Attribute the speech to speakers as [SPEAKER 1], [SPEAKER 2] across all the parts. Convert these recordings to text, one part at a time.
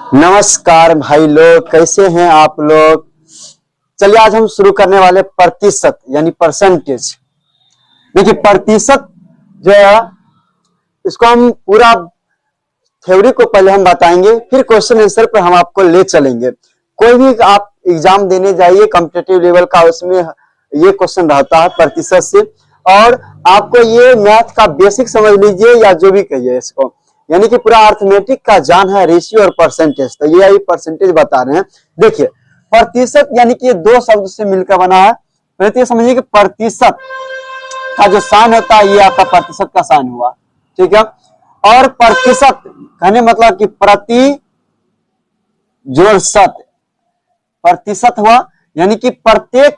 [SPEAKER 1] नमस्कार भाई लोग, कैसे हैं आप लोग। चलिए आज हम शुरू करने वाले प्रतिशत यानी परसेंटेज। देखिए प्रतिशत जो है इसको हम पूरा थ्योरी को पहले हम बताएंगे, फिर क्वेश्चन आंसर पर हम आपको ले चलेंगे। कोई भी आप एग्जाम देने जाइए कॉम्पिटिटिव लेवल का, उसमें ये क्वेश्चन रहता है प्रतिशत से। और आपको ये मैथ का बेसिक समझ लीजिए या जो भी कहिए इसको, यानी कि पूरा अर्थमेटिक का जान है रेशियो और परसेंटेज। तो ये परसेंटेज बता रहे हैं। देखिए प्रतिशत यानी कि दो शब्द से मिलकर बना है। पहले समझिए कि प्रतिशत का जो साइन होता है ये आपका प्रतिशत का साइन हुआ, ठीक है। और प्रतिशत कहने मतलब कि प्रति जोड़ शत, प्रतिशत हुआ यानी कि प्रत्येक,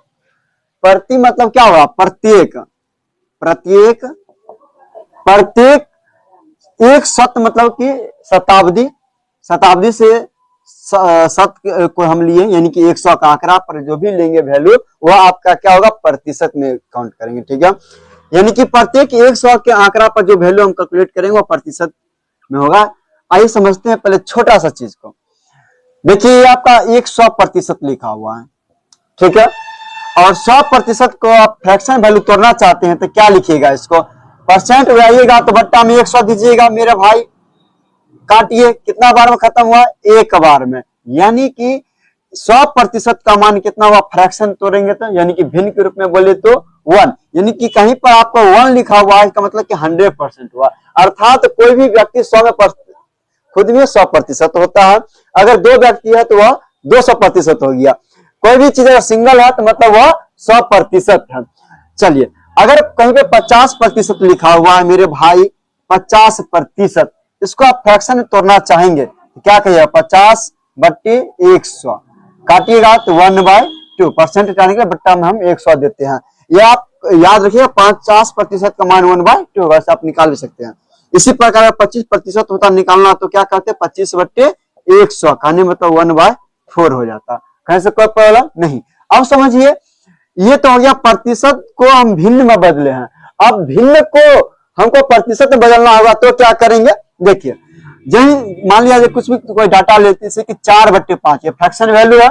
[SPEAKER 1] प्रति मतलब क्या हुआ प्रत्येक, प्रत्येक, प्रत्येक एक शत मतलब कि शताब्दी, शताब्दी से शत को हम लिए यानी कि 100 का आंकड़ा पर जो भी लेंगे वैल्यू वो आपका क्या होगा प्रतिशत में काउंट करेंगे, ठीक है। यानी कि प्रत्येक 100 के आंकड़ा पर जो वैल्यू हम कैलकुलेट करेंगे वो प्रतिशत में होगा। आइए समझते हैं पहले छोटा सा चीज को। देखिए आपका 100% लिखा हुआ है, ठीक है। और 100% को आप फ्रैक्शन वैल्यू तोड़ना चाहते हैं तो क्या लिखिएगा, इसको परसेंट उड़ाइएगा तो बट्टा में 100 दीजिएगा मेरे भाई, काटिए। कितना बार में खत्म हुआ, एक बार में। यानी कि 100% का मान कितना हुआ, फ्रैक्शन तोड़ेंगे तो यानी कि भिन्न के रूप में बोले तो 1, यानी कि कहीं पर आपको 1 लिखा हुआ है इसका मतलब कि 100% हुआ। अर्थात कोई भी व्यक्ति 100 में खुद में 100% होता है। अगर दो व्यक्ति है तो वह 200% हो गया। कोई भी चीज अगर सिंगल है तो मतलब वह 100% है। चलिए अगर कहीं पे 50% लिखा हुआ है मेरे भाई, 50%, इसको आप फ्रैक्शन में तोड़ना चाहेंगे तो क्या कहिएगा 50/100, काटिएगा तो 1/2, परसेंट हटाने के बट्टा में हम 100 देते हैं। ये आप याद रखिएगा 50% का मान 1/2 वैसे आप निकाल भी सकते हैं। इसी प्रकार 25% होता निकालना तो क्या कहते हैं 25/100, कहने मतलब 1/4 हो जाता। कहीं से कोई प्रॉब्लम नहीं। अब समझिए ये तो हो गया प्रतिशत को हम भिन्न में बदले हैं। अब भिन्न को हमको प्रतिशत में बदलना होगा तो क्या करेंगे, देखिए यही मान लिया कुछ भी कोई डाटा लेते हैं कि 4/5 ये फ्रैक्शन वैल्यू है।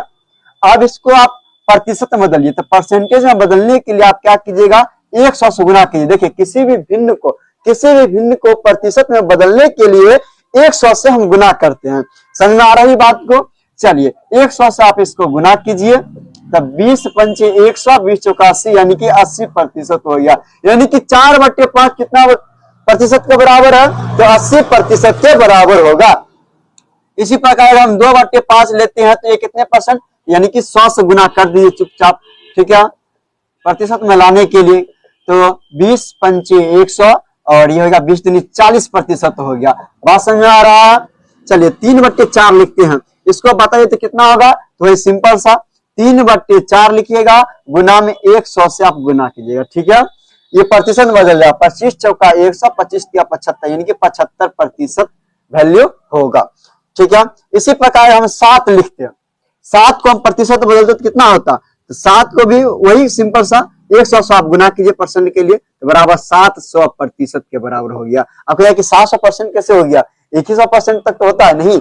[SPEAKER 1] अब इसको आप प्रतिशत में बदलिए तो परसेंटेज में बदलने के लिए आप क्या कीजिएगा 100 से गुना कीजिए। देखिए किसी भी भिन्न को प्रतिशत में बदलने के लिए 100 से हम गुना करते हैं। समझ में आ रही बात को। चलिए 100 से आप इसको गुना कीजिए तब 20×5 100, 20 चौका 80 यानी कि 80% हो गया। यानी कि 4/5 कितना प्रतिशत के बराबर है, तो 80% के बराबर होगा। इसी प्रकार हम 2/5 लेते हैं तो ये कितने परसेंट, यानी कि 100 से गुना कर दीजिए चुपचाप, ठीक है, प्रतिशत में लाने के लिए। तो 20×5 100 और ये होगा 20 दूनी 40% हो गया। बात समझ में आ रहा है। चलिए 3/4 लिखते हैं, इसको बताइए तो कितना होगा, तो वही सिंपल सा 3/4 लिखिएगा, गुना में 100 से आप गुना कीजिएगा, ठीक है। ये प्रतिशत बदल जाएगा, 25 चौका 100, 25 या 75 यानी कि 75% वैल्यू होगा, ठीक है। इसी प्रकार हम 7 लिखते हैं, 7 को हम प्रतिशत बदलते तो कितना होता, तो 7 को भी वही सिंपल सा 100 से आप गुना कीजिए परसेंट के लिए तो बराबर 700% के बराबर हो गया। आपको कि 700% कैसे हो गया, एक ही 100% तक तो होता है नहीं,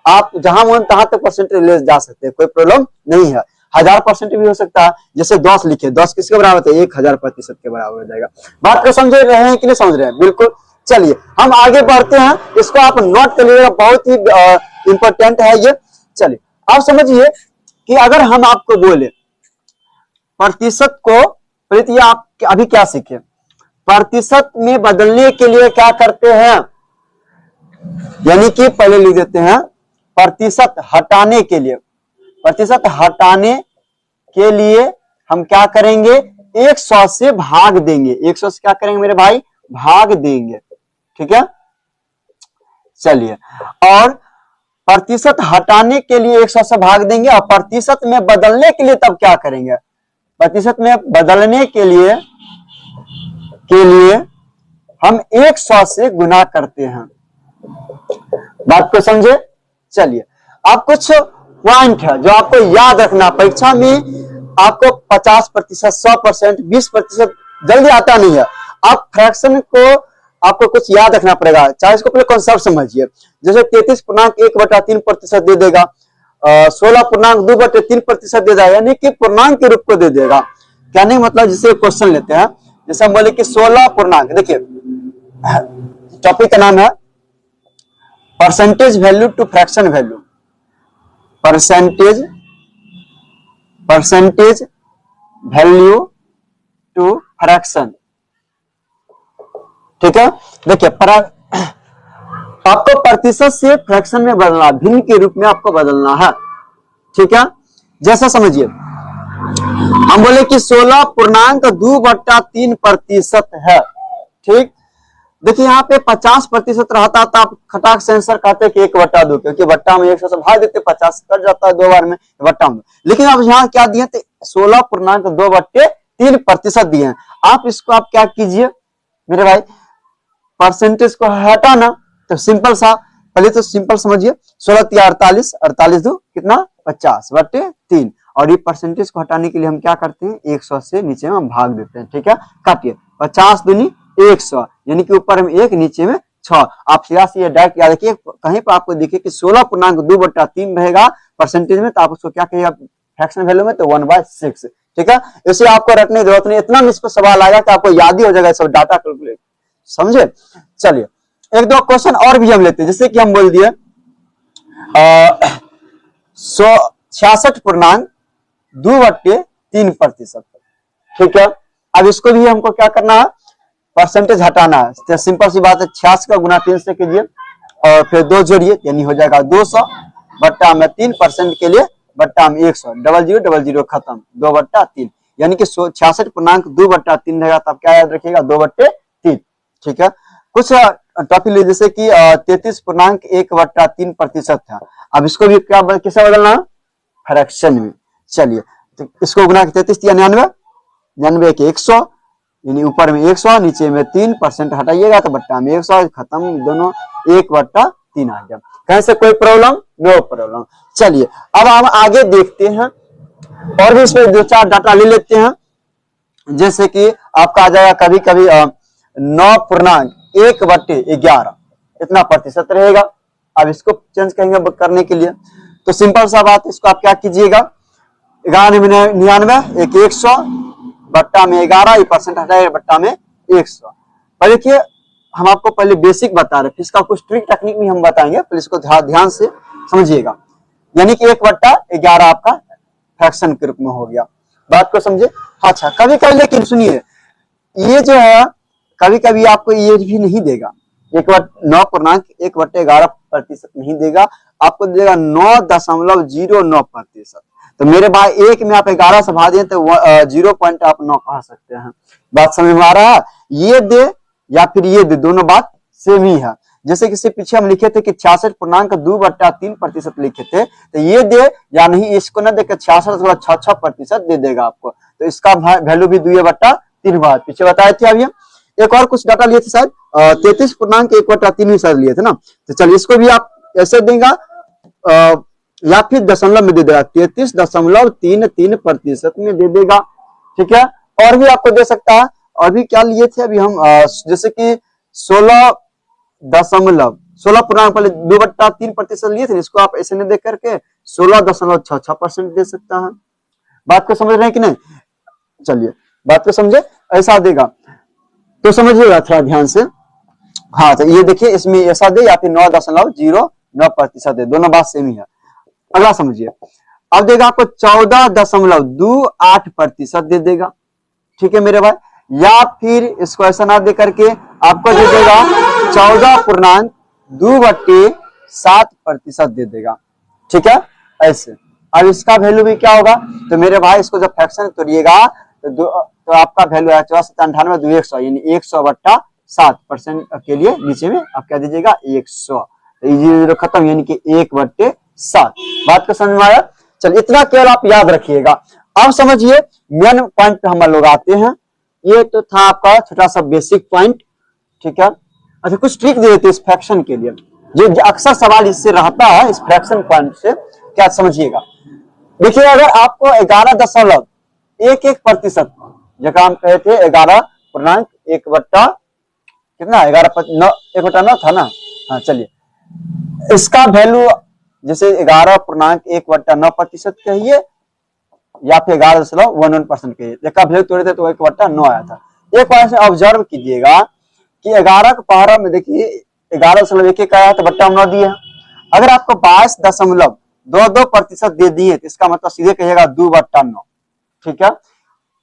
[SPEAKER 1] आप जहां मन तहां तक परसेंटेज ले जा सकते हैं, कोई प्रॉब्लम नहीं है। 1000% भी हो सकता है, जैसे 10 लिखे, 10 किसके बराबर है, 1000% के बराबर हो जाएगा। बात को समझ रहे हैं कि नहीं समझ रहे हैं, बिल्कुल। चलिए हम आगे बढ़ते हैं, इसको आप नोट कर लीजिएगा, बहुत ही इंपॉर्टेंट है ये। चलिए आप समझिए कि अगर हम आपको बोले प्रतिशत को, प्रीति आप अभी क्या सीखे, प्रतिशत में बदलने के लिए क्या करते हैं, यानी कि पहले लिख देते हैं प्रतिशत हटाने के लिए, प्रतिशत हटाने के लिए हम क्या करेंगे 100 से भाग देंगे, 100 से क्या करेंगे मेरे भाई, भाग देंगे, ठीक है। चलिए और प्रतिशत हटाने के लिए 100 से भाग देंगे और प्रतिशत में बदलने के लिए तब क्या करेंगे, प्रतिशत में बदलने के लिए हम 100 से गुना करते हैं। बात को समझे। चलिए अब कुछ पॉइंट है जो आपको याद रखना, परीक्षा में आपको 50%, 100%, 20% जल्दी आता नहीं है। आप फ्रैक्शन को आपको कुछ याद रखना पड़ेगा, चाहे इसको पहले कॉन्सेप्ट समझिए। जैसे 33.1/3% दे देगा, 16.2/3% दे देगा, यानी कि पूर्णांक के रूप को दे देगा। कहने का मतलब, जैसे क्वेश्चन लेते हैं, जैसे हम बोले कि 16 पूर्णांक, देखिए टॉपिक का नाम है percentage value to fraction value, percentage value to fraction. ठीक है, देखिए आपको प्रतिशत से फ्रैक्शन में बदलना, भिन्न के रूप में आपको बदलना है। ठीक है, जैसा समझिए, हम बोले कि 16.2/3% है। ठीक, देखिए यहाँ पे 50% रहता था, आप खटाक से आंसर कहते कि 1/2, क्योंकि बट्टा में 100 से भाग देते, 50 कट जाता है 2 बार में बट्टा में। लेकिन अब यहाँ क्या दिए थे, 16.2/3% दिए हैं। आप इसको आप क्या कीजिए मेरे भाई, परसेंटेज को हटाना, तो सिंपल सा, पहले तो सिंपल समझिए, 16 48, 48 दो कितना 50/3, और ये परसेंटेज को हटाने के लिए हम क्या करते हैं, 100 से नीचे में हम भाग देते हैं। ठीक है, काटिए, 50 दूनी 100, यानी कि ऊपर में 1 नीचे में 6। आप सीधा से ये डायरेक्ट याद रखिए, कहीं पर आपको देखिए कि 16.2/3 रहेगा परसेंटेज में, तो आप उसको क्या कहिएगा फ्रैक्शन वैल्यू में, तो 1/6। ठीक है, इसे आपको रटने की जरूरत नहीं, इतना इस पर सवाल आएगा कि आपको याद ही हो जाएगा सब डाटा कैलकुलेट, समझे। चलिए एक दो क्वेश्चन और भी हम लेते हैं, जैसे कि हम बोल दिए 66.2/3%। ठीक है, अब इसको भी हमको क्या करना है, परसेंटेज हटाना है। तो सिंपल सी बात है, 66 का गुना 3 से कीजिए और फिर 2 जोड़िए, यानी हो जाएगा 200/3% के लिए बट्टा में 100, 0000 खत्म, 2/3, यानी कि 66.2/3 रहेगा, तब क्या याद रखिएगा 2/3। ठीक है, कुछ टॉपिक लीजिए, जैसे कि 33.1/3% था। अब इसको भी क्या किसे बदलना, फ्रैक्शन में। चलिए, तो इसको गुना 33 99, 99 के 100, यानी ऊपर में 100 नीचे में 3% हटाइएगा, तो बट्टा में 100 खत्म, दोनों 1/3 आ गया। कहीं से कोई प्रॉब्लम, नो प्रॉब्लम। चलिए अब हम आगे देखते हैं, और भी इसमें 2-4 डाटा ले लेते हैं। जैसे कि आपका आ जाएगा कभी कभी 9.1/11 इतना प्रतिशत रहेगा। अब इसको चेंज करेंगे करने के लिए, तो सिंपल सा बात, इसको आप क्या कीजिएगा, 99 एक 100 बट्टा में 11, परसेंट हटाए बट्टा में 100। पर देखिए हम आपको पहले बेसिक बता रहे, इसका कुछ ट्रिक टेक्निक भी हम बताएंगे, पहले इसको ध्यान से समझिएगा। यानी कि 1/11 आपका फ्रैक्शन के रूप में हो गया, बात को समझे। अच्छा, कभी कभी लेकिन सुनिए, ये जो है कभी कभी आपको ये भी नहीं देगा, 9.1/11% नहीं देगा, आपको देगा 9.09%। तो मेरे भाई एक में आप 11 से भाग दें तो 0.9 कह सकते हैं। बात समझ में आ रहा है, ये दे या फिर ये दे, दोनों बात सेम ही है। जैसे कि पीछे हम लिखे थे कि 66.2/3% लिखे थे, तो ये दे या नहीं, इसको ना देकर 66% दे देगा आपको, तो इसका वैल्यू भी 2/3 बात पीछे बताए थे। अब ये एक और कुछ डाटा लिए थे शायद 33.1/3 ही शायद लिए थे ना, तो चलिए इसको भी आप ऐसे देगा या फिर दशमलव में दे देगा, 33.33% में दे देगा। ठीक है, और भी आपको दे सकता है। और भी क्या लिए थे अभी हम, जैसे कि 16.2/3% लिए थे, इसको आप ऐसे नहीं दे करके 16.66% दे सकता है। बात को समझ रहे हैं कि नहीं, चलिए बात को समझे, ऐसा देगा तो समझिएगा थोड़ा ध्यान से। हाँ, तो ये देखिए इसमें ऐसा दे या फिर 9.09% दे, दोनों बात सेम ही है। अगला समझिए, अब देगा आपको 14.28% दे देगा। ठीक है मेरे भाई, या फिर इसको ऐसा ना दे करके आपको दे देगा 14.2/7% दे देगा। ठीक है, ऐसे। अब इसका वैल्यू भी क्या होगा, तो मेरे भाई इसको जब फ्रैक्शन करिएगा तो आपका वैल्यू है 94 2 100, यानी 100/7% के लिए नीचे में आप क्या दीजिएगा 100, तो ये खत्म, यानी कि 1/7। बात को समझ में आया। चलिए इतना केवल आप याद रखिएगा। अब समझिए मेन पॉइंट पे हम लोग आते हैं। ये तो था आपका छोटा सा बेसिक पॉइंट। ठीक है, अच्छा कुछ ट्रिक दे देते इस फ्रैक्शन के लिए, जो अक्सर सवाल इससे रहता है, इस फ्रैक्शन पॉइंट से क्या समझिएगा। देखिए अगर आपको 11.11% जगह हम कहे थे 11.1/3 कितना 11 1 बटा 9 था ना। हाँ चलिए इसका वैल्यू जैसे 11.1/9% कहिए या फिर 11.11% कहिए, इसका वैल्यू तोड़े थे तो 1/9 आया था। एक बार से ऑब्जर्व कीजिएगा कि 11 के पहाड़ा में देखिए 11.1 आया तो बट्टा 9 दिए। अगर आपको 22.22% दे दिए तो इसका मतलब सीधे कहिएगा 2/9। ठीक है,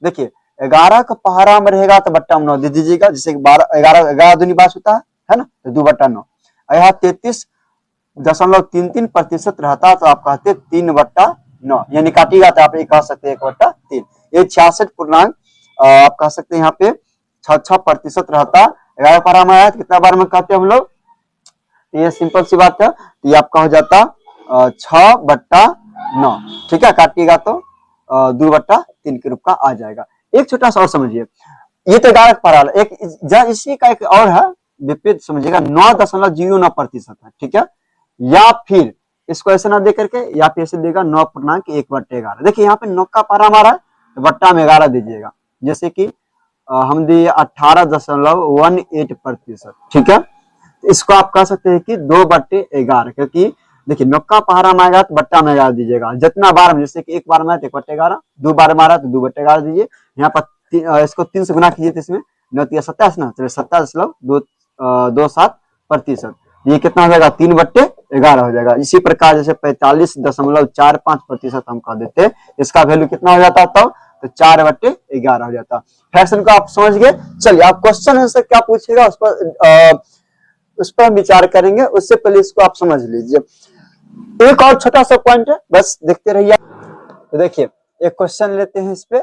[SPEAKER 1] देखिए 11 का पहाड़ा में रहेगा तो बट्टा 9 दे दीजिएगा, जैसे 11 दूनी 22 होता है ना, तो 2/9। यहाँ 33.33% रहता तो आप कहते 3/9, यानी काटिएगा तो आप कह सकते 1/3। ये 66 आप कह सकते हैं यहाँ पे 6% रहता। 11 पहाड़ा में आया तो कितना बार में कहते हम लोग, ये सिंपल सी बात है, तो ये आपका हो जाता 6/9। ठीक है, काटिएगा तो 2/3 के रूप का आ जाएगा। एक छोटा सा और समझिए, ये तो 11 पढ़ा, एक इसी का एक और है विपरीत समझिएगा, 9.09% है। ठीक है, या फिर इसको ऐसे ना दे करके या फिर ऐसे देगा 9.1/11। देखिए यहाँ पे 9 का पारा हमारा तो बट्टा में 11 दीजिएगा, जैसे कि हम दिए 18.18%। ठीक है, इसको आप कह सकते हैं कि 2/11, क्योंकि देखिए 9 का पहाड़ा में आएगा तो बट्टा में 11 दीजिएगा। जितना बार में, जैसे कि एक बार में 1/11, 2 बार मारा तो 2/11 दीजिए। यहाँ पर इसको 3 से गुना कीजिए तो इसमें 9 3 27 ना, चलिए 27.27%। ये कितना हो जाएगा 3/11 हो जाएगा। इसी प्रकार जैसे 45.45% हम कह देते, इसका वैल्यू कितना हो जाता तब तो 4/11 हो जाता। फैक्शन को आप समझ गए। चलिए आप क्वेश्चन आंसर क्या पूछेगा उस पर हम विचार करेंगे, उससे पहले इसको आप समझ लीजिए। एक और छोटा सा पॉइंट है, बस देखते रहिए। तो देखिए एक क्वेश्चन लेते हैं इस पे,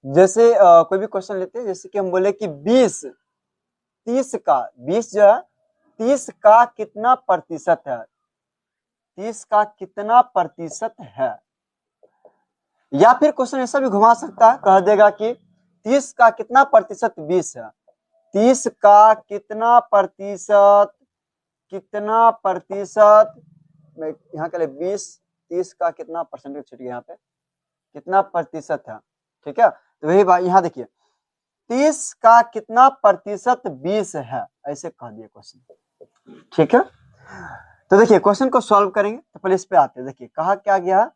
[SPEAKER 1] जैसे कोई भी क्वेश्चन लेते हैं, जैसे कि हम बोले कि 20 जो है 30 का कितना प्रतिशत है, 30 का कितना प्रतिशत है। या फिर क्वेश्चन ऐसा भी घुमा सकता है, कह देगा कि 30 का कितना प्रतिशत 20 है, 30 का कितना प्रतिशत मैं यहाँ के लिए 30 का कितना परसेंटेज छूट गया, यहाँ पे कितना प्रतिशत है। ठीक है, तो वही बात यहाँ देखिए 30 का कितना प्रतिशत 20 है, ऐसे कह दिए क्वेश्चन। ठीक है, तो देखिए क्वेश्चन को सॉल्व करेंगे तो पहले इस पे आते हैं। देखिए कहा क्या गया है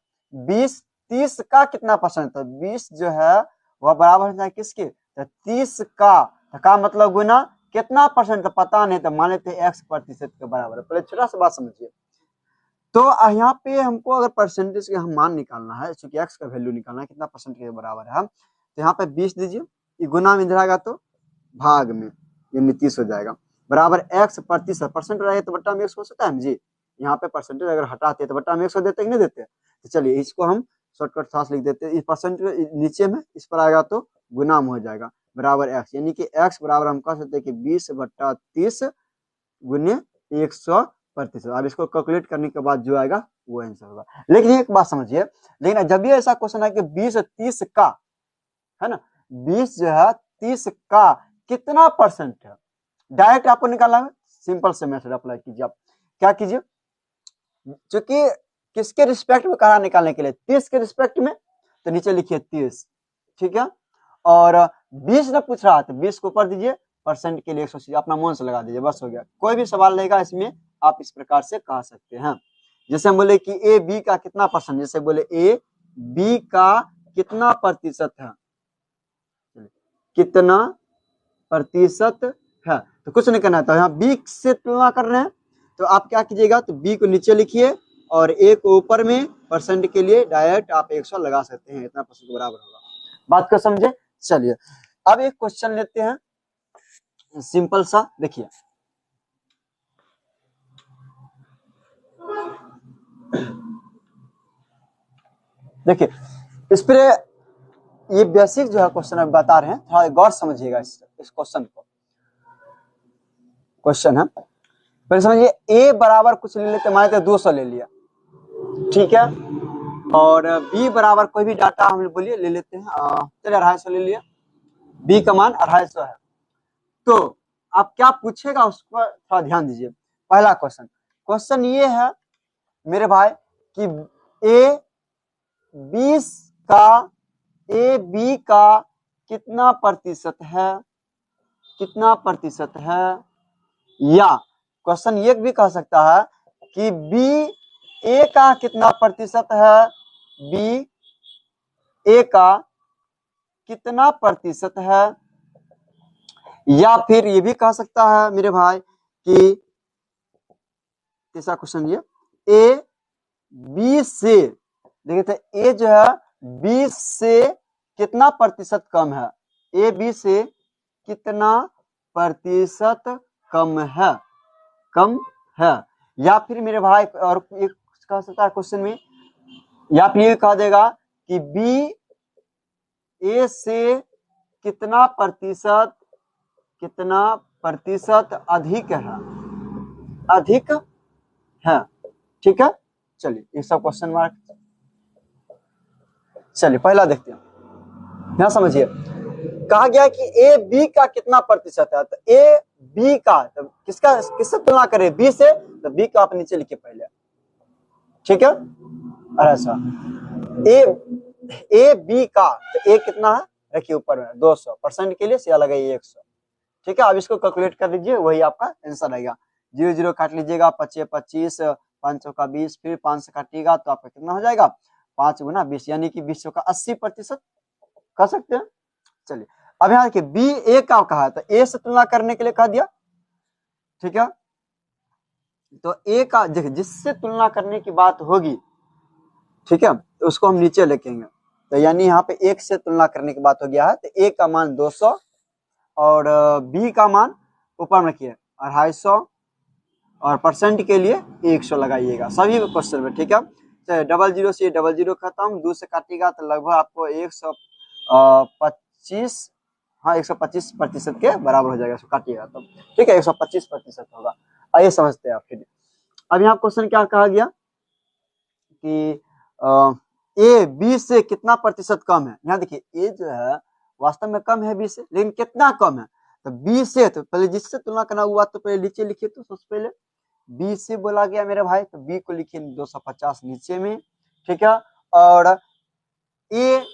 [SPEAKER 1] 30 का कितना परसेंट, तो 20 जो है वह बराबर है किसके, तो 30 का मतलब गुना कितना परसेंट, तो पता नहीं, तो मान लेते x प्रतिशत के बराबर है। पहले छोटा सा बात समझिए, तो यहाँ पे हमको अगर परसेंटेज का हम मान निकालना है, क्योंकि x का वैल्यू निकालना है कितना परसेंट के बराबर है, तो यहाँ पे 20 दीजिए, ये गुना में इधर आएगा तो भाग में यानी 30 हो जाएगा, बराबर x प्रतिशत, परसेंट रहेगा तो बट्टा में x हो सकता है जी। यहाँ पे परसेंटेज अगर हटाते तो बट्टा में 100 देते कि नहीं देते। तो चलिए इसको हम शॉर्टकट साथ लिख देते हैं, इस परसेंटेज नीचे में इस पर आएगा तो गुना में हो जाएगा बराबर x, यानी कि x बराबर हम कह सकते हैं कि 20/30 गुने 100%। अब इसको कैलकुलेट करने के बाद जो आएगा वो आंसर होगा। लेकिन एक बात समझिए, लेकिन जब भी ऐसा क्वेश्चन है कि 20-30 का है ना, 20 जो है 30 का कितना परसेंट है, डायरेक्ट आपको निकालना है, सिंपल से मेथड अप्लाई कीजिए। आप क्या कीजिए, चूंकि किसके रिस्पेक्ट में कहा निकालने के लिए, 30 के रिस्पेक्ट में, तो नीचे लिखिए 30। ठीक है, और 20 ना पूछ रहा है तो 20 को ऊपर दीजिए, परसेंट के लिए 180 अपना मन से लगा दीजिए, बस हो गया। कोई भी सवाल रहेगा इसमें आप इस प्रकार से कह सकते हैं। जैसे हम बोले कि ए बी का कितना परसेंट, जैसे बोले ए बी का कितना प्रतिशत है, कितना प्रतिशत है, तो कुछ नहीं करना था, यहाँ बी से तुलना कर रहे हैं तो आप क्या कीजिएगा, तो बी को नीचे लिखिए और ए को ऊपर में, परसेंट के लिए डायरेक्ट आप 100 लगा सकते हैं, इतना परसेंट के बराबर होगा। बात को समझे। चलिए अब एक क्वेश्चन लेते हैं सिंपल सा, देखिए देखिए इस पर ये बेसिक जो है क्वेश्चन हम बता रहे हैं, थोड़ा गौर समझिएगा इस क्वेश्चन को। क्वेश्चन है पहले समझिए, ए बराबर कुछ ले लेते, मान लेते 200 ले लिया, ठीक है, और बी बराबर कोई भी डाटा हम बोलिए ले लेते हैं, चलिए 250 ले लिया, बी का मान 250 है। तो आप क्या पूछेगा उस पर थोड़ा ध्यान दीजिए। पहला क्वेश्चन ये है मेरे भाई कि ए बी का कितना प्रतिशत है, कितना प्रतिशत है, या क्वेश्चन ये भी कह सकता है कि बी ए का कितना प्रतिशत है, बी ए का कितना प्रतिशत है, या फिर ये भी कह सकता है मेरे भाई कि तीसरा क्वेश्चन ये ए बी से, देखिए तो ए जो है बी से कितना प्रतिशत कम है, ए बी से कितना प्रतिशत कम है, कम है। या फिर मेरे भाई और एक कह सकता है क्वेश्चन में, या फिर ये कह देगा कि बी ए से कितना प्रतिशत अधिक है, अधिक है। ठीक है, चलिए ये सब क्वेश्चन मार्क। चलिए पहला देखते हैं, यहां समझिए कहा गया कि ए बी का कितना प्रतिशत है, तो ए बी का तो किससे तुलना करें, बी से, तो बी का आप नीचे लिखिए पहले। ठीक है, अच्छा ए बी का, तो ए कितना है रखिए ऊपर में 200% के लिए सिया लगाइए 100। ठीक है, अब इसको कैलकुलेट कर लीजिए, वही आपका आंसर आएगा। 0 0 काट लीजिएगा, 25 25, 500 का 20, फिर 5 से काटिएगा तो आपका कितना हो जाएगा, 5 गुना 20, यानी कि 20 का 80% कर सकते हैं। चलिए अब यहाँ देखिए बी ए का कहा, तो ए से तुलना करने के लिए कह दिया। ठीक है, तो ए का देखिए जिससे तुलना करने की बात होगी, ठीक है, तो उसको हम नीचे लिखेंगे। तो यानी यहाँ पे एक से तुलना करने की बात हो गया है, तो ए का मान 200 और बी का मान ऊपर में रखिए 250 और परसेंट के लिए 100 लगाइएगा सभी क्वेश्चन में। ठीक है, तो 00 से 00 खत्म, 2 से काटिएगा तो लगभग आपको 125, हाँ 125% के बराबर हो जाएगा, काटिएगा तो। ठीक है, 125% होगा। आइए समझते हैं आप। फिर अब यहाँ क्वेश्चन क्या कहा गया कि ए बी से कितना प्रतिशत कम है। यहाँ देखिए ए जो है वास्तव में कम है बी से, लेकिन कितना कम है, तो बी से, तो पहले जिससे तुलना करना हुआ तो पहले नीचे लिखिए, तो सबसे पहले बी से बोला गया मेरे भाई, तो बी को लिखिए 250 नीचे में। ठीक है, और ए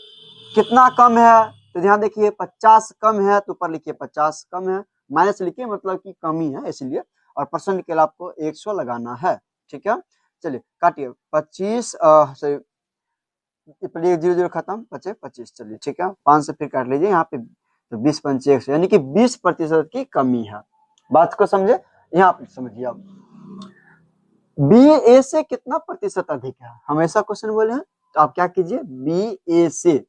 [SPEAKER 1] कितना कम है, तो ध्यान देखिए 50 कम है, तो ऊपर लिखिए 50 कम है, माइनस लिखिए मतलब कि कमी है इसलिए, और परसेंट के लिए आपको 100 लगाना है। ठीक है, चलिए काटिए 25 0 खत्म, 25। चलिए ठीक है, 5 से फिर काट लीजिए यहाँ पे, तो 20 पंचे 100, यानी कि 20% की कमी है। बात को समझे, यहाँ पे समझिए अब बी ए से कितना प्रतिशत अधिक है, हमेशा क्वेश्चन बोले हैं, तो आप क्या कीजिए बी ए से,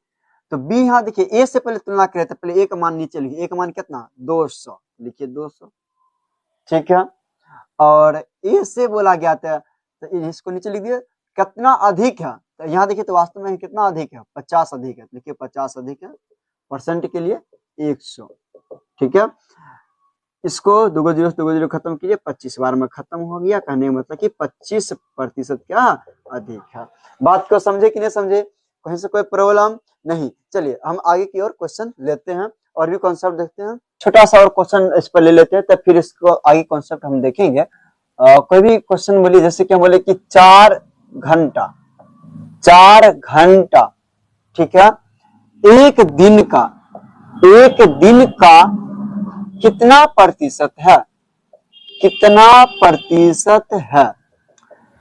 [SPEAKER 1] तो बी यहाँ देखिए ए से पहले तुलना करें, तो पहले ए का मान नीचे लिखिए, ए का मान कितना 200 लिखिए 200। ठीक है, और ए से बोला गया था, तो इसको नीचे लिख दिए कितना अधिक है, तो यहाँ देखिए तो वास्तव में कितना अधिक है, 50 अधिक है, लिखिए 50 अधिक है, परसेंट के लिए 100। ठीक है, इसको 2 0 खत्म कीजिए, 25 बार में खत्म हो गया, कहने का मतलब कि 25% क्या अधिक है। बात को समझे कि नहीं समझे, कहीं से कोई प्रॉब्लम नहीं। चलिए हम आगे की ओर क्वेश्चन लेते हैं और भी कॉन्सेप्ट देखते हैं। छोटा सा और क्वेश्चन इस पर ले लेते हैं, तो फिर इसको आगे कॉन्सेप्ट हम देखेंगे। कोई भी क्वेश्चन बोलिए, जैसे कि हम बोले कि 4 घंटा, ठीक है, एक दिन का कितना प्रतिशत है,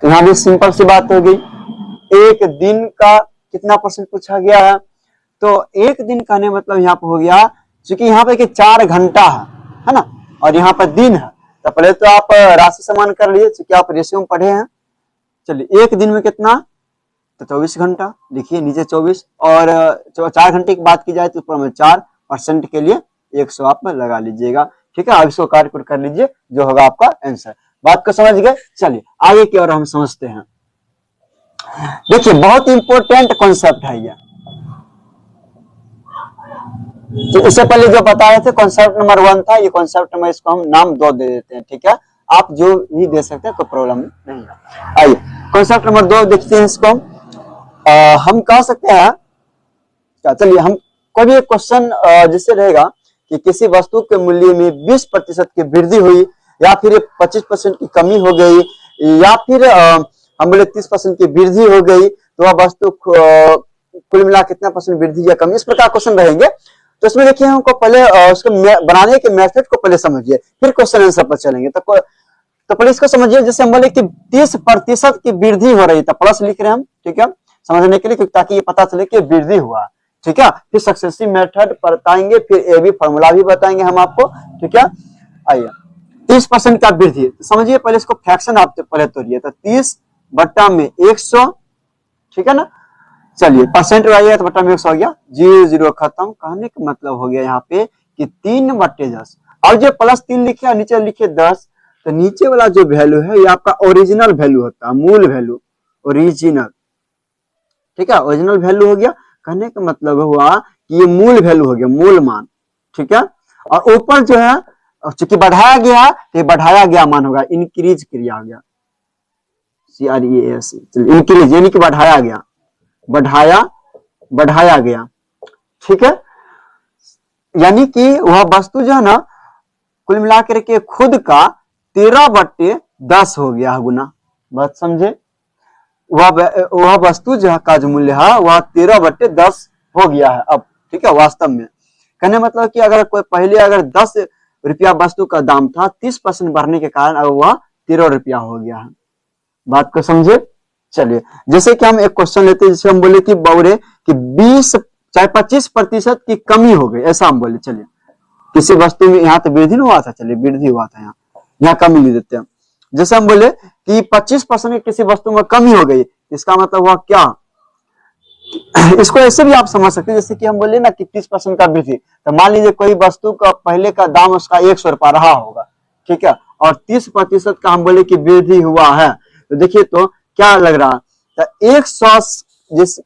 [SPEAKER 1] तो यहाँ भी सिंपल सी बात हो गई, एक दिन का कितना परसेंट पूछा गया है, तो एक दिन कहने मतलब यहाँ पे हो गया, क्योंकि यहाँ पे 4 घंटा है ना, और यहाँ पर दिन है, तो पहले तो आप राशि समान कर लीजिए, क्योंकि आप रेशियो में पढ़े हैं। चलिए एक दिन में कितना, तो 24 घंटा लिखिए नीचे 24, और 4 घंटे की बात की जाए तो ऊपर में 4% के लिए 100 आप लगा लीजिएगा। ठीक है, आप इसको कैलकुलेट कर लीजिए, जो होगा आपका आंसर। बात को समझ गए, चलिए आगे की ओर हम समझते हैं। देखिए बहुत इंपॉर्टेंट कॉन्सेप्ट है ये, तो इससे पहले जो बता रहे थे कॉन्सेप्ट नंबर 1 था, ये कॉन्सेप्ट नंबर, इसको हम नाम 2 दे देते हैं। ठीक है, आप जो भी दे सकते हैं, कोई प्रॉब्लम नहीं है। आइए कॉन्सेप्ट नंबर 2 देखते हैं, इसको हम कह सकते हैं क्या, चलिए हम कोई भी एक क्वेश्चन जिससे रहेगा कि किसी वस्तु के मूल्य में 20% की वृद्धि हुई, या फिर 25% की कमी हो गई, या फिर हम बोले 30% की वृद्धि हो गई, तो वह वस्तु कुल मिला कितना परसेंट वृद्धि या कमी, इस प्रकार क्वेश्चन रहेंगे। तो इसमें देखिए हमको पहले उसको बनाने के मेथड को पहले समझिए, फिर क्वेश्चन आंसर पर चलेंगे। तो पहले इसको समझिए। जैसे हम बोले कि 30% की वृद्धि हो रही है, तो प्लस लिख रहे हैं हम, ठीक है, समझने के लिए, ताकि ये पता चले कि वृद्धि हुआ, ठीक है। फिर सक्सेसिव मेथड बताएंगे, फिर ए बी फॉर्मूला भी बताएंगे हम आपको, ठीक है। आइए 30% का वृद्धि समझिए। पहले इसको फ्रैक्शन आप पहले तोड़िए, तो 30 बट्टा में 100, ठीक है ना। चलिए परसेंट आइएगा तो बट्टा में 100 हो गया, 0 खत्म। कहने का मतलब हो गया यहाँ पे कि 3/10। और जो +3 लिखे नीचे लिखे 10, तो नीचे वाला जो वैल्यू है ये आपका ओरिजिनल वैल्यू होता है, मूल वैल्यू, ओरिजिनल, ठीक है, ओरिजिनल वैल्यू हो गया। कहने का मतलब हुआ कि ये मूल वैल्यू हो गया, मूल मान, ठीक है। और ऊपर जो है चूंकि बढ़ाया गया है तो बढ़ाया गया मान होगा, इंक्रीज क्रिया हो गया, CREAS, इंक्रीज यानी कि बढ़ाया गया, बढ़ाया गया, ठीक है। यानी कि वह वस्तु जो है ना कुल मिलाकर के खुद का 13/10 हो गया गुना, बात समझे। वह वस्तु जो का जो मूल्य है वह 13/10 हो गया है अब, ठीक है, वास्तव में। कहने मतलब कि अगर कोई पहले अगर 10 रुपया वस्तु का दाम था, 30% बढ़ने के कारण अब वह 13 रुपया हो गया है। बात को समझे। चलिए जैसे कि हम एक क्वेश्चन लेते हैं, जिसे हम बोले कि बौरे कि 25% की कमी हो गई, ऐसा हम बोले। चलिए किसी वस्तु में यहाँ तो वृद्धि हुआ था, चलिए वृद्धि हुआ था, यहाँ कमी ले देते हैं। जैसे हम बोले कि 25% की किसी वस्तु में कमी हो गई, इसका मतलब हुआ क्या। इसको ऐसे भी आप समझ सकते हैं, जैसे कि हम बोले ना कि 30% का वृद्धि, तो मान लीजिए कोई वस्तु का पहले का दाम उसका 100 रुपया रहा होगा, ठीक है, और 30% का हम बोले कि वृद्धि हुआ है, तो देखिए तो क्या लग रहा है, तो 100 जिस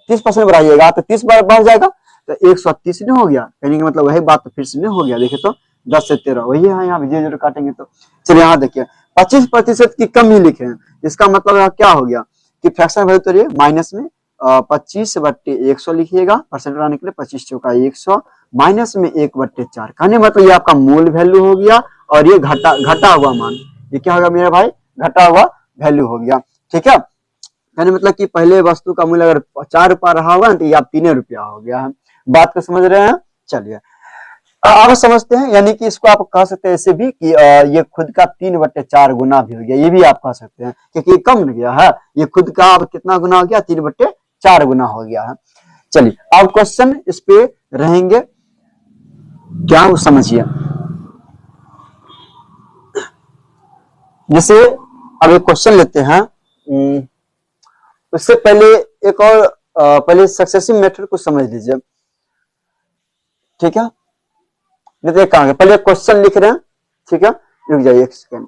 [SPEAKER 1] 30% बढ़ाइएगा तो 30 बार बढ़ जाएगा, तो 130 नहीं हो गया, कहने का मतलब वही बात तो फिर से नहीं हो गया। देखिए तो 10 से 13 वही है, यहाँ जीरो काटेंगे तो। चलिए यहाँ देखिए 25% की कमी लिखे हैं, इसका मतलब क्या हो गया कि फ्रैक्शन वैल्यू तो माइनस में 25/100 लिखिएगा, परसेंट बनाने के लिए 25 चौका 100 माइनस में 1/4, कहने मतलब ये आपका मूल वैल्यू हो गया, और ये घटा हुआ मान, ये क्या होगा मेरे भाई, घटा हुआ वैल्यू हो गया, ठीक है। कहने मतलब कि पहले वस्तु का मूल्य अगर 4 रुपया रहा होगा तो ये आप 3 रुपया हो गया है। बात को समझ रहे हैं। चलिए अब समझते हैं, यानी कि इसको आप कह सकते हैं ऐसे भी कि ये खुद का 3/4 गुना भी हो गया, ये भी आप कह सकते हैं, क्योंकि ये कम गया है, ये खुद का अब कितना गुना हो गया, 3/4 गुना हो गया है। चलिए अब क्वेश्चन इस पे रहेंगे, क्या वो समझिए। जैसे अब एक क्वेश्चन लेते हैं, उससे पहले एक और पहले सक्सेसिव मेथड को समझ लीजिए, ठीक है। नहीं कहां पहले क्वेश्चन लिख रहे हैं, ठीक है, रुक जाइए एक सेकंड।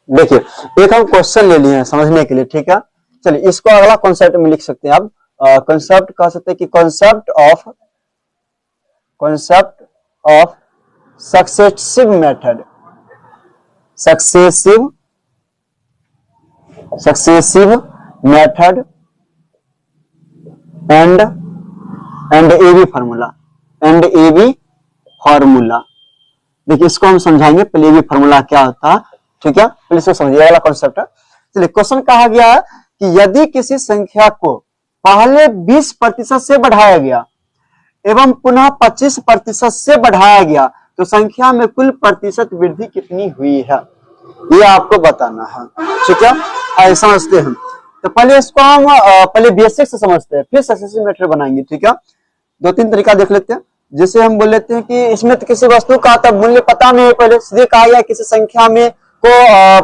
[SPEAKER 1] देखिए एक हम क्वेश्चन ले लिए हैं समझने के लिए, ठीक है। चलिए इसको अगला कॉन्सेप्ट में लिख सकते हैं आप, कॉन्सेप्ट कह सकते हैं कि concept of successive method, successive method and AB formula, देखिए इसको हम समझाएंगे। पहले भी फार्मूला क्या होता है, ठीक है, पहले इसको समझिए, वाला कॉन्सेप्ट है। चलिए क्वेश्चन कहा गया है कि यदि किसी संख्या को पहले 20% से बढ़ाया गया एवं पुनः 25% से बढ़ाया गया, तो संख्या में कुल प्रतिशत वृद्धि कितनी हुई है, ये आपको बताना है, ठीक है। आइए समझते हैं। तो पहले इसको हम पहले बेसिक से समझते हैं, फिर सक्सेसिव मेथड बनाएंगे, ठीक है। 2-3 तरीका देख लेते हैं। जैसे हम बोल लेते हैं कि इसमें तो किसी वस्तु का तब मूल्य पता नहीं है, पहले सीधे कहा गया किसी संख्या में को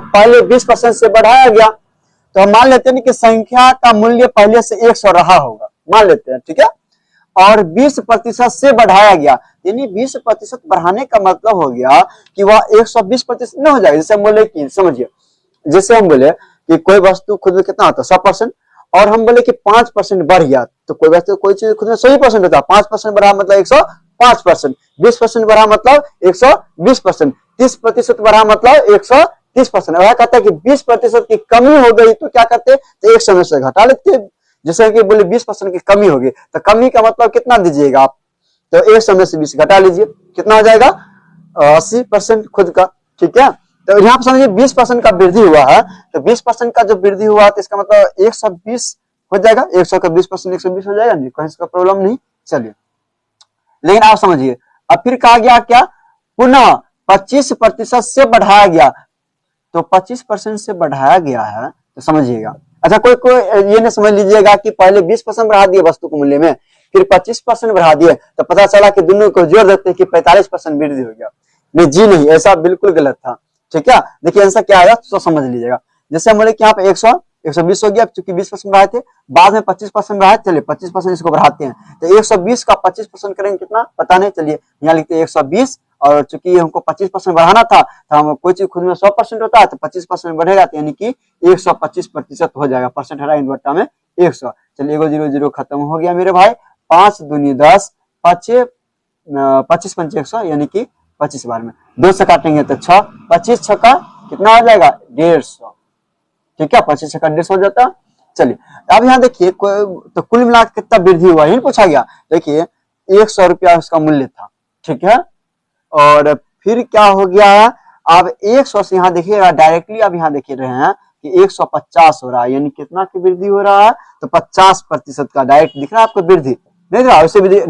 [SPEAKER 1] पहले 20% से बढ़ाया गया, तो हम मान लेते हैं कि संख्या का मूल्य पहले से 100 रहा होगा, मान लेते हैं, ठीक है, और 20% से बढ़ाया गया, यानी 20% बढ़ाने का मतलब हो गया कि वह 120% न हो जाएगा। जैसे हम बोले कि समझिए, जैसे हम बोले कि कोई वस्तु खुद में कितना होता है 100%, और हम बोले कि 5% बढ़ गया, तो कोई वस्तु कोई चीज खुद में 100% होता है, 5% बढ़ा मतलब 105%, 20% बढ़ा मतलब 120%, 30% बढ़ा मतलब 130%। वह कहता है कि 20% की कमी हो गई तो क्या करते, तो 100 में से घटा लेते। जैसे कि बोले 20% की कमी होगी, तो कमी का मतलब कितना दीजिएगा आप, तो 100 में से 20 घटा लीजिए, कितना हो जाएगा 80% खुद का, ठीक है। तो यहाँ पर समझिए 20% का वृद्धि हुआ है, तो 20% का जो वृद्धि हुआ तो इसका मतलब 120 हो जाएगा, 100 का 20% 120 हो जाएगा, नहीं कहीं इसका प्रॉब्लम नहीं। चलिए लेकिन आप समझिए अब फिर कहा गया क्या, पुनः 25% से बढ़ाया गया, तो 25% से बढ़ाया गया है तो समझिएगा। अच्छा कोई कोई ये ना समझ लीजिएगा कि पहले 20% बढ़ा दिए वस्तु के मूल्य में, फिर 25% बढ़ा दिए, तो पता चला कि दोनों को जोड़ देते हैं कि 45% वृद्धि हो गया। नहीं जी नहीं, ऐसा बिल्कुल गलत था। ठीक है, देखिए आंसर क्या आएगा तो समझ लीजिएगा। जैसे हम बोले कि यहाँ पे 120 हो गया, चूंकि 20% बढ़ाए थे, बाद में 25% बढ़ाए, चलिए 25% इसको बढ़ाते हैं, तो 120 का 25% करेंगे कितना पता नहीं, चलिए यहाँ लिखते हैं 120, और चूंकि हमको 25% बढ़ाना था, तो हम कोई चीज खुद में 100% होता है तो 25% बढ़ेगा, तो यानी कि 125% हो जाएगा, परसेंट हरा इन बट्टा में 100। चलिए 0 खत्म हो गया मेरे भाई, 5 दूनी 10, 25 पंचे 100, यानी कि 25 बार में 2 से काटेंगे तो 6, 25 छक्का कितना हो जाएगा 150। ठीक है, 25 छक्का 150 हो जाता। चलिए अब यहाँ देखिए तो कुल मिला के कितना वृद्धि हुआ यही पूछा गया। देखिए 100 रुपया उसका मूल्य था, ठीक है, और फिर क्या हो गया, अब 100 से यहाँ देखिएगा डायरेक्टली, अब यहाँ देख रहे हैं कि 150 हो रहा है, यानी कितना की वृद्धि हो रहा है, तो 50% का डायरेक्ट दिख रहा है आपको वृद्धि, नहीं दिख रहा, वैसे भी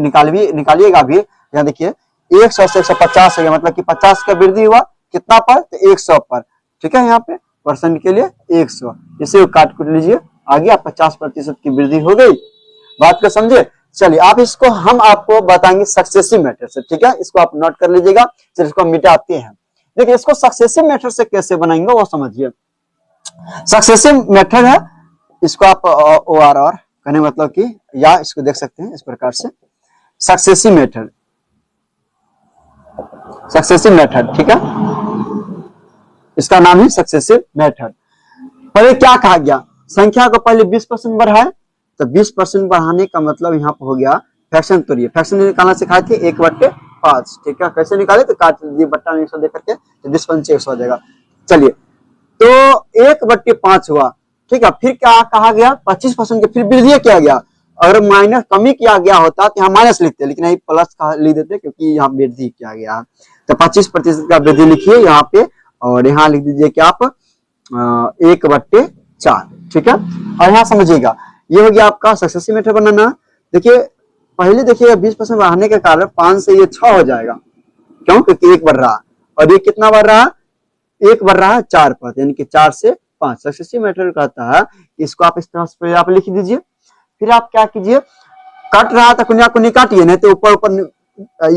[SPEAKER 1] निकालिएगा भी। यहाँ देखिए 100 से 150 हो गया, मतलब कि 50 का वृद्धि हुआ कितना पर, तो 100 पर। ठीक है, यहाँ पे परसेंट के लिए 100, इसे काट कुट लीजिए, आ गया 50% की वृद्धि हो गई। बात को समझे। चलिए आप इसको हम आपको बताएंगे सक्सेसिव मेथड से, ठीक है, इसको आप नोट कर लीजिएगा। चलिए इसको मिटाते हैं। देखिए इसको सक्सेसिव मेथड से कैसे बनाएंगे वो समझिए। सक्सेसिव मेथड है, इसको आप ORR कहने मतलब कि, या इसको देख सकते हैं इस प्रकार से, सक्सेसिव मेथड, सक्सेसिव मेथड, ठीक है, इसका नाम है सक्सेसिव मेथड। पहले क्या कहा गया, संख्या को पहले 20% बढ़ाए, तो 20% बढ़ाने का मतलब यहाँ पर हो गया फ्रैक्शन तोड़िए, फ्रैक्शन निकालना सिखाए थे 1/5। ठीक है, कैसे निकाले, तो काट लीजिए बट्टा में 100 दे करके, तो 20 पंचे 100 हो जाएगा। चलिए तो 1/5 हुआ, ठीक है, फिर क्या कहा गया 25% के फिर वृद्धि किया गया, अगर माइनस कमी किया गया होता तो यहाँ माइनस लिखते, लेकिन नहीं प्लस का लिख देते क्योंकि यहाँ वृद्धि किया गया। तो 25% का वृद्धि लिखिए यहाँ पे, और यहाँ लिख दीजिए कि आप 1/4। ठीक है, और यहाँ समझिएगा ये हो गया आपका सक्सेसिव मेथड बनाना। देखिए पहले देखिएगा 20% बढ़ाने के कारण 5 से ये 6 हो जाएगा, क्यों, क्योंकि 1 बढ़ रहा, और ये कितना बढ़ रहा, 1 बढ़ रहा है 4 पर, यानी कि 4 से 5। सक्सेसिव मेथड कहता है इसको आप इस तरह से आप लिख दीजिए। फिर आप क्या कीजिए, कट रहा था कुनिया कुनी काटिए, नहीं तो ऊपर ऊपर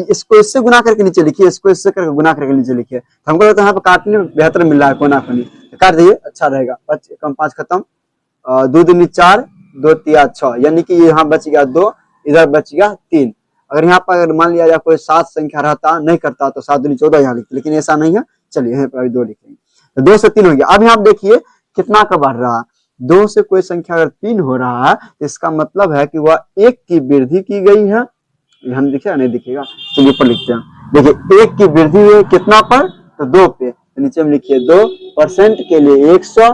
[SPEAKER 1] इसको इससे गुना करके नीचे लिखिए, इसको इससे करके गुना करके नीचे लिखिए। हमको लगता है यहाँ पे काटने में बेहतर मिल रहा है कोना कोनी, तो काट दीजिए, अच्छा रहेगा। 5 खत्म, 2 दूनी 4, 2 तिया 6, यानी कि यहाँ बच गया 2, इधर बच गया 3। अगर यहाँ पर अगर मान लिया जाए कोई 7 संख्या रहता नहीं करता तो 7 दूनी 14 यहाँ लिखते, लेकिन ऐसा नहीं है। चलिए यहाँ पर 2 लिखेंगे, तो 2 से 3 हो गया। अब यहाँ देखिए कितना का बढ़ रहा है, 2 से कोई संख्या अगर 3 हो रहा है तो इसका मतलब है कि वह 1 की वृद्धि की गई है। हम दिखेगा नहीं दिखेगा, चलिए ऊपर लिखते हैं। देखिए 1 की वृद्धि हुई कितना पर, तो 2 पे, तो नीचे में लिखिए 2% के लिए 100।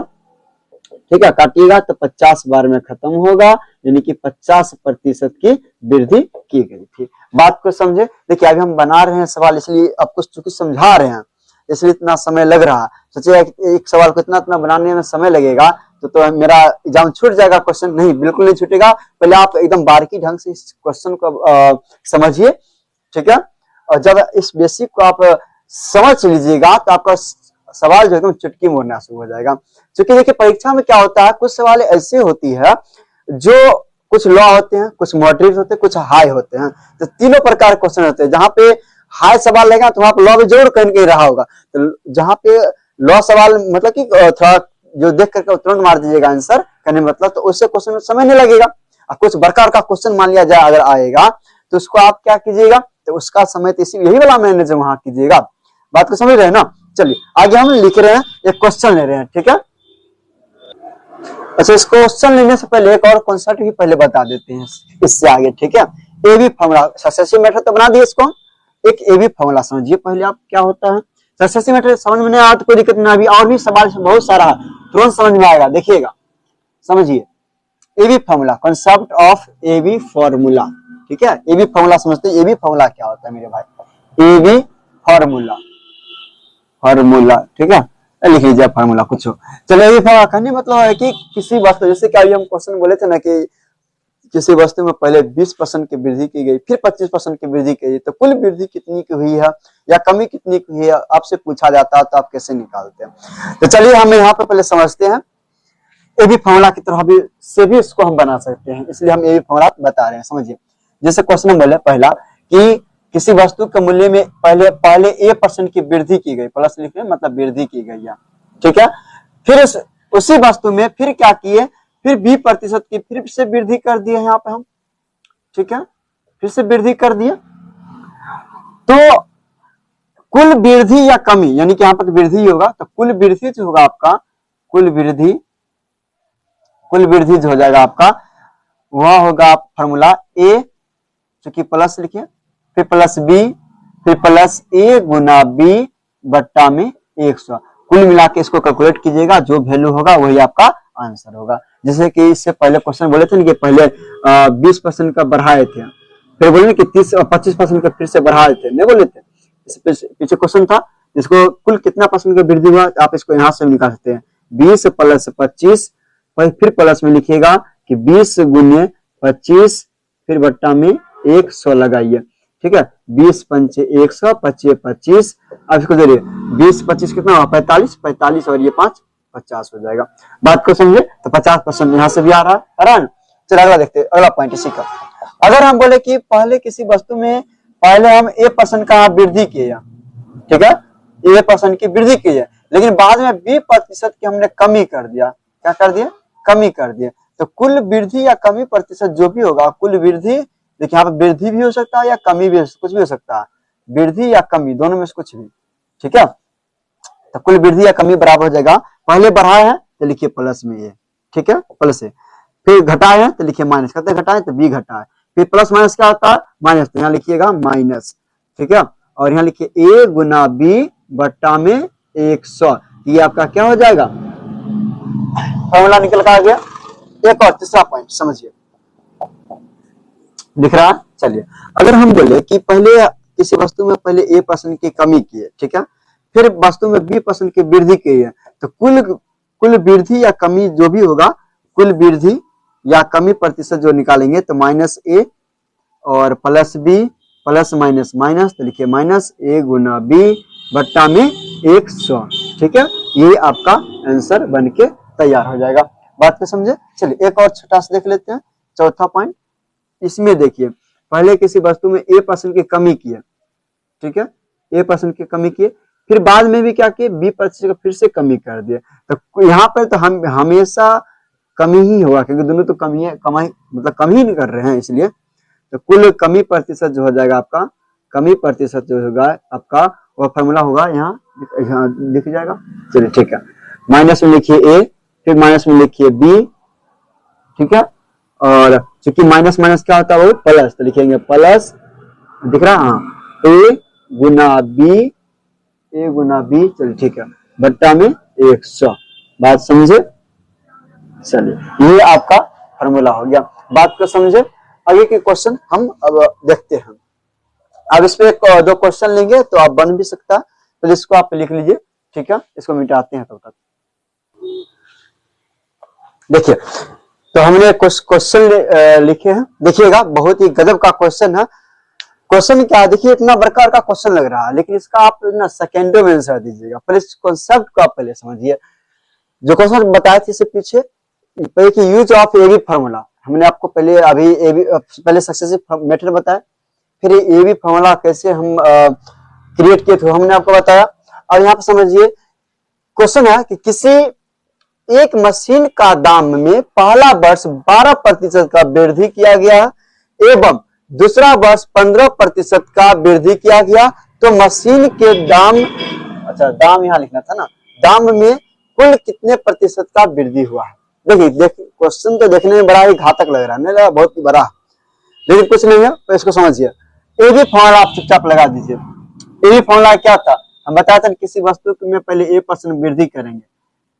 [SPEAKER 1] ठीक है, काटिएगा तो 50 बार में खत्म होगा, यानी कि 50% की वृद्धि की गई थी। बात को समझे। देखिए अभी हम बना रहे हैं सवाल, इसलिए आपको चूंकि समझा रहे हैं इसलिए इतना समय लग रहा है। सोचिए एक सवाल को इतना बनाने में समय लगेगा तो मेरा एग्जाम छूट जाएगा। क्वेश्चन नहीं, बिल्कुल नहीं छूटेगा। पहले आप एकदम बारीकी ढंग से इस क्वेश्चन को समझिए, ठीक है, और जब इस बेसिक को आप समझ लीजिएगा तो आपका सवाल जो एकदम चुटकी मोड़ना शुरू हो जाएगा। क्योंकि देखिए परीक्षा में क्या होता है, कुछ सवाल ऐसे होती है जो कुछ लॉ होते हैं, कुछ मॉडरेट होते हैं, कुछ हाई होते हैं। तो तीनों प्रकार क्वेश्चन होते हैं। जहां पे हाई सवाल लगेगा तो वहां पे लॉ भी जरूर कहीं कहीं रहा होगा। तो जहां पे लॉ सवाल मतलब कि थोड़ा जो देख करके तुरंत मार दीजिएगा आंसर करने मतलब, तो उससे क्वेश्चन में समय नहीं लगेगा। और कुछ प्रकार का क्वेश्चन मान लिया जाए अगर आएगा तो उसको आप क्या कीजिएगा, तो उसका समय तो इसी यही वाला मैंने जो वहां कीजिएगा। बात को समझ रहे हैं ना। चलिए आगे हम लिख रहे हैं, एक क्वेश्चन ले रहे हैं, ठीक है। अच्छा, इस क्वेश्चन लेने से पहले एक और कॉन्सेप्ट भी पहले बता देते हैं इससे आगे, ठीक है। एबी फॉर्मूला, सक्सेसिव मेथड तो बना दिए, इसको एक एबी फॉर्मूला समझिए पहले आप क्या होता है। सक्सेसिव मेथड समझ में नहीं आया तो कोई दिक्कत नहीं, अभी और भी सवाल बहुत सारा है, तुरंत समझ में आएगा, देखिएगा समझिए। AB formula, concept of AB formula, ठीक है। एबी फॉर्मूला समझते हैं। एबी फॉर्मूला क्या होता है मेरे भाई, एबी फॉर्मूला, फॉर्मूला, ठीक है, लिख लीजिए फॉर्मूला कुछ हो। चलो ये फॉर्मूला कहने मतलब है कि किसी वस्तु, जैसे कि अभी हम क्वेश्चन बोले थे ना कि किसी वस्तु में पहले 20% की वृद्धि की गई, फिर 25% की वृद्धि की गई, तो कुल वृद्धि कितनी की हुई है या कमी कितनी की हुई है आपसे पूछा जाता है, तो आप कैसे निकालते हैं? तो चलिए हम यहाँ पे पहले समझते हैं। ए बी फॉर्मूला की तरह भी से भी इसको हम बना सकते हैं, इसलिए हम ए बी फॉर्मूला बता रहे हैं। समझिए, जैसे क्वेश्चन में बोले पहला कि किसी वस्तु के मूल्य में पहले A% की वृद्धि की गई, प्लस लिख रहे मतलब वृद्धि की गई है, ठीक है। फिर उसी वस्तु में फिर क्या किए, फिर 20% की फिर से वृद्धि कर दिए यहाँ पे हम, ठीक है, फिर से वृद्धि कर दिए। तो कुल वृद्धि या कमी, यानी कि यहाँ पर वृद्धि होगा, तो कुल वृद्धि जो होगा आपका, कुल वृद्धि जो हो जाएगा आपका, वह होगा फॉर्मूला ए, चूंकि प्लस लिखिए, फिर प्लस बी, फिर प्लस ए गुना बी बट्टा में 100। कुल मिला के इसको कैलकुलेट कीजिएगा, जो वैल्यू होगा वही आपका आंसर होगा। जैसे कि इससे पहले क्वेश्चन बोले थे ना कि पहले 20% का बढ़ाए थे, फिर बोले कि 25% का फिर से बढ़ाए थे, नहीं बोले थे? पीछे क्वेश्चन था, इसको कुल कितना परसेंट का वृद्धि हुआ, आप इसको यहाँ से निकाल सकते हैं। 20 प्लस 25, फिर प्लस में लिखिएगा कि 20 गुने 25, फिर बट्टा में 100 लगाइए, ठीक है। 20 पंचे 100, 25 25, अब इसको दे 20 25 कितना हुआ, 45 और ये 5 50 हो जाएगा। बात को समझे? तो 50% यहाँ से भी आ रहा है। चलो अगला देखते हैं, अगला पॉइंट इसी का। अगर हम बोले कि पहले किसी वस्तु में पहले हम A% का वृद्धि किए, ठीक है, A% की वृद्धि की है, लेकिन बाद में 20% की हमने कमी कर दिया। क्या कर दिया? कमी कर दिया। तो कुल वृद्धि या कमी प्रतिशत जो भी होगा, कुल वृद्धि, देखिए यहाँ पे वृद्धि भी हो सकता है या कमी भी, कुछ भी हो सकता है, वृद्धि या कमी दोनों में से कुछ भी, ठीक है। तो कुल वृद्धि या कमी बराबर हो जाएगा, पहले बढ़ाए हैं तो लिखिए प्लस में ए, ठीक है, प्लस है, फिर घटाए हैं तो लिखिए माइनस, करते घटाए तो बी घटाए, फिर प्लस माइनस क्या होता है, माइनस, तो यहाँ लिखिएगा माइनस, ठीक है, और यहाँ लिखिए ए गुना बी बट्टा में 100, ये आपका क्या हो जाएगा, फॉर्मूला निकल कर आ गया। एक और तीसरा पॉइंट समझिए, दिख रहा है? चलिए, अगर हम बोले कि पहले किसी वस्तु में पहले A% की कमी की है, ठीक है, फिर वस्तु में B% की वृद्धि की है, तो कुल वृद्धि या कमी जो भी होगा, कुल वृद्धि या कमी प्रतिशत जो निकालेंगे तो माइनस ए और plus B, plus minus minus, तो लिखिए माइनस ए गुना बी बट्टा में 100, ठीक है, ये आपका आंसर बन के तैयार हो जाएगा। बात को समझे? चलिए एक और छोटा सा देख लेते हैं, चौथा पॉइंट। इसमें देखिए, पहले किसी वस्तु में A% की कमी की है, ठीक है, A% की कमी की, फिर बाद में भी क्या किए, B% का फिर से कमी कर दिया, तो यहाँ पर तो हम हमेशा कमी ही होगा, क्योंकि दोनों तो कमी है, कमाई मतलब कम ही नहीं कर रहे हैं, इसलिए तो कुल कमी प्रतिशत जो हो जाएगा आपका, कमी प्रतिशत जो होगा आपका, वो फॉर्मूला होगा यहाँ लिख जाएगा। चलिए ठीक है, माइनस में लिखिए ए, फिर माइनस में लिखिए बी, ठीक है, और चूंकि माइनस माइनस क्या होता है वो प्लस, तो लिखेंगे प्लस, दिख रहा है, हाँ, ए गुना बी, चलिए ठीक है, बट्टा में 100। बात समझे? चलिए ये आपका फॉर्मूला हो गया। बात को समझे? आगे के क्वेश्चन हम अब देखते हैं। अब इस पे दो क्वेश्चन लेंगे तो आप बन भी सकता है, तो इसको आप लिख लीजिए, ठीक है, इसको मिटाते हैं तब तक। देखिए, तो हमने कुछ क्वेश्चन लिखे हैं, देखिएगा बहुत ही गजब का क्वेश्चन है। क्वेश्चन क्या है, देखिए इतना प्रकार का क्वेश्चन लग रहा है, लेकिन इसका आप ना सेकेंडों में आंसर दीजिएगा। पहले इस कॉन्सेप्ट को आप पहले समझिए। जो क्वेश्चन बताए थे इससे पीछे, पहले यूज ऑफ एबी फॉर्मूला, हमने आपको पहले अभी पहले सक्सेसिव मेथड बताया, फिर एबी फॉर्मूला कैसे हम क्रिएट किए थे हमने आपको बताया। और यहाँ पे समझिए, क्वेश्चन है कि किसी एक मशीन का दाम में पहला वर्ष 12% का वृद्धि किया गया एवं दूसरा वर्ष 15% का वृद्धि किया गया, तो मशीन के दाम, अच्छा दाम यहाँ लिखना था ना, दाम में कुल कितने प्रतिशत का वृद्धि हुआ है। देखिए क्वेश्चन तो देखने में बड़ा ही घातक लग रहा है, नहीं लगा बहुत ही बड़ा, लेकिन कुछ नहीं है, तो इसको समझिए। एबी फॉर्मूला आप चुपचाप लगा दीजिए। एबी फॉर्मूला क्या था, हम बताया था किसी वस्तु में पहले A% वृद्धि करेंगे,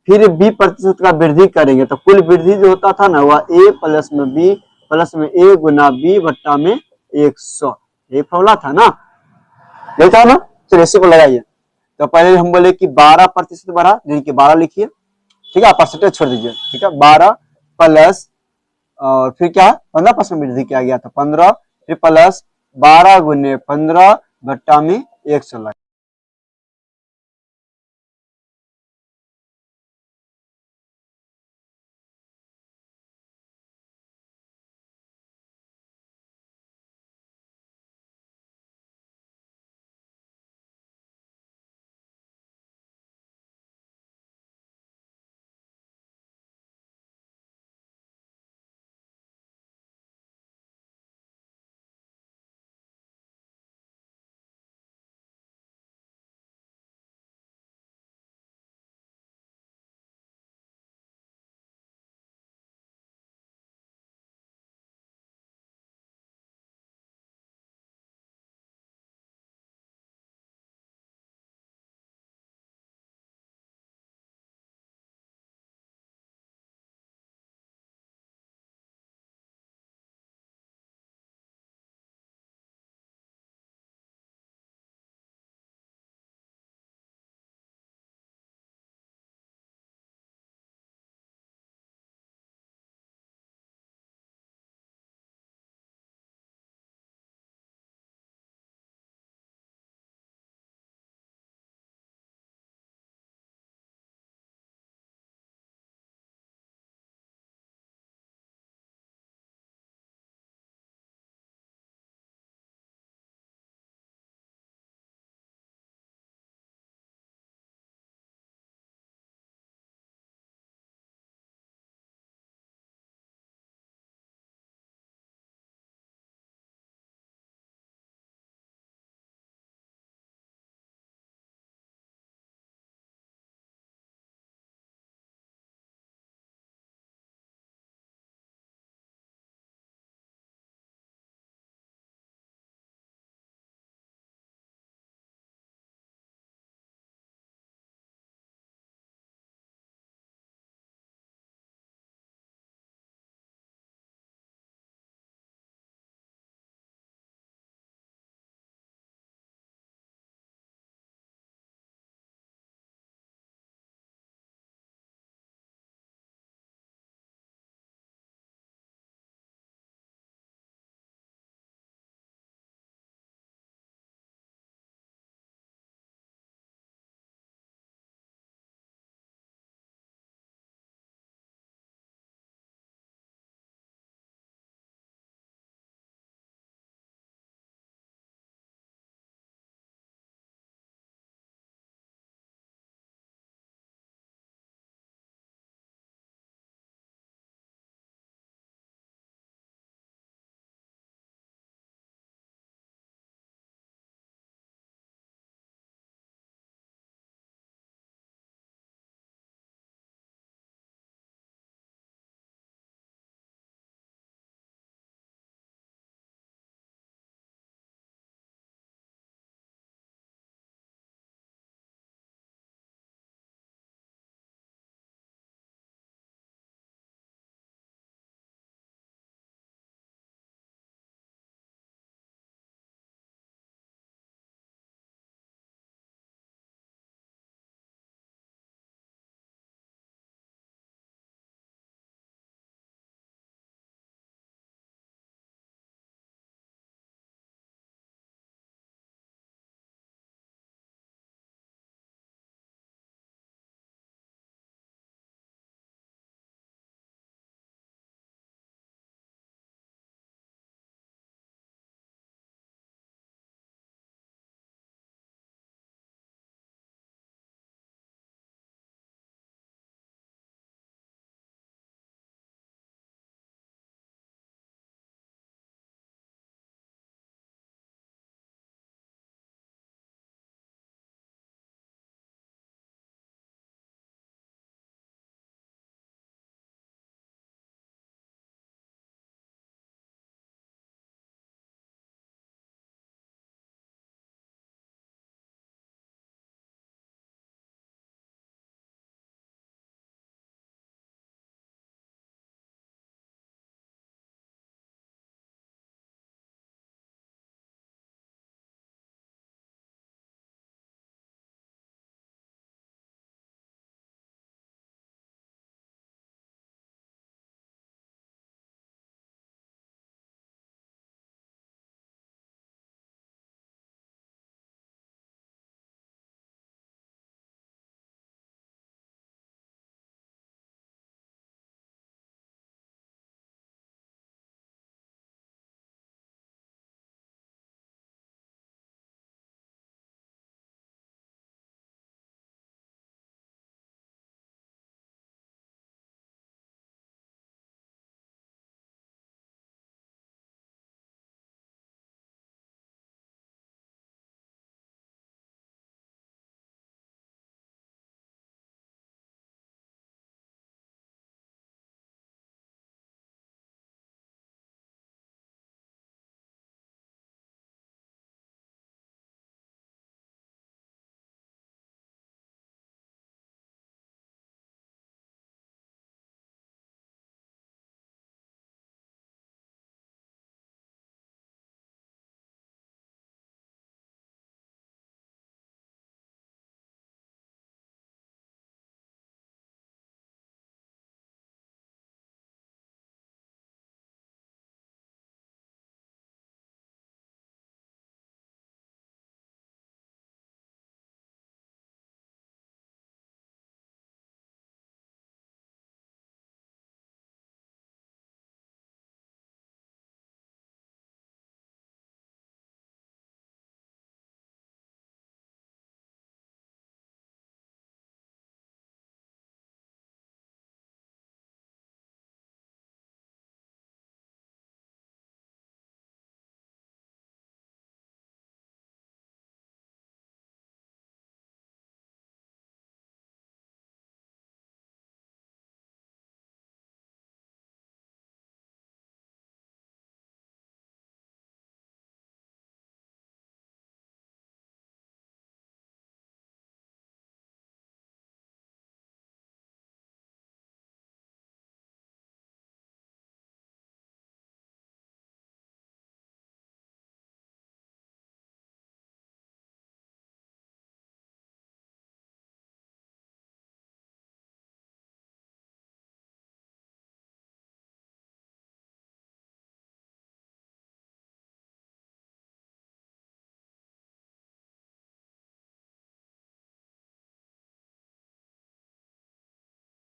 [SPEAKER 1] फिर B% का वृद्धि करेंगे, तो कुल वृद्धि जो होता था ना वह A प्लस में B प्लस में A गुना B बट्टा में 100, ये फॉर्मूला था ना, यही था ना। चलिए इसी को लगाइए। तो पहले हम बोले कि 12% बढ़ा, यानी कि 12 लिखिए, ठीक है, आप परसेंटेज छोड़ दीजिए, ठीक है, 12 प्लस और फिर क्या 15% वृद्धि किया गया था। 15 फिर प्लस 12 गुने 15 भट्टा में 100 लगा।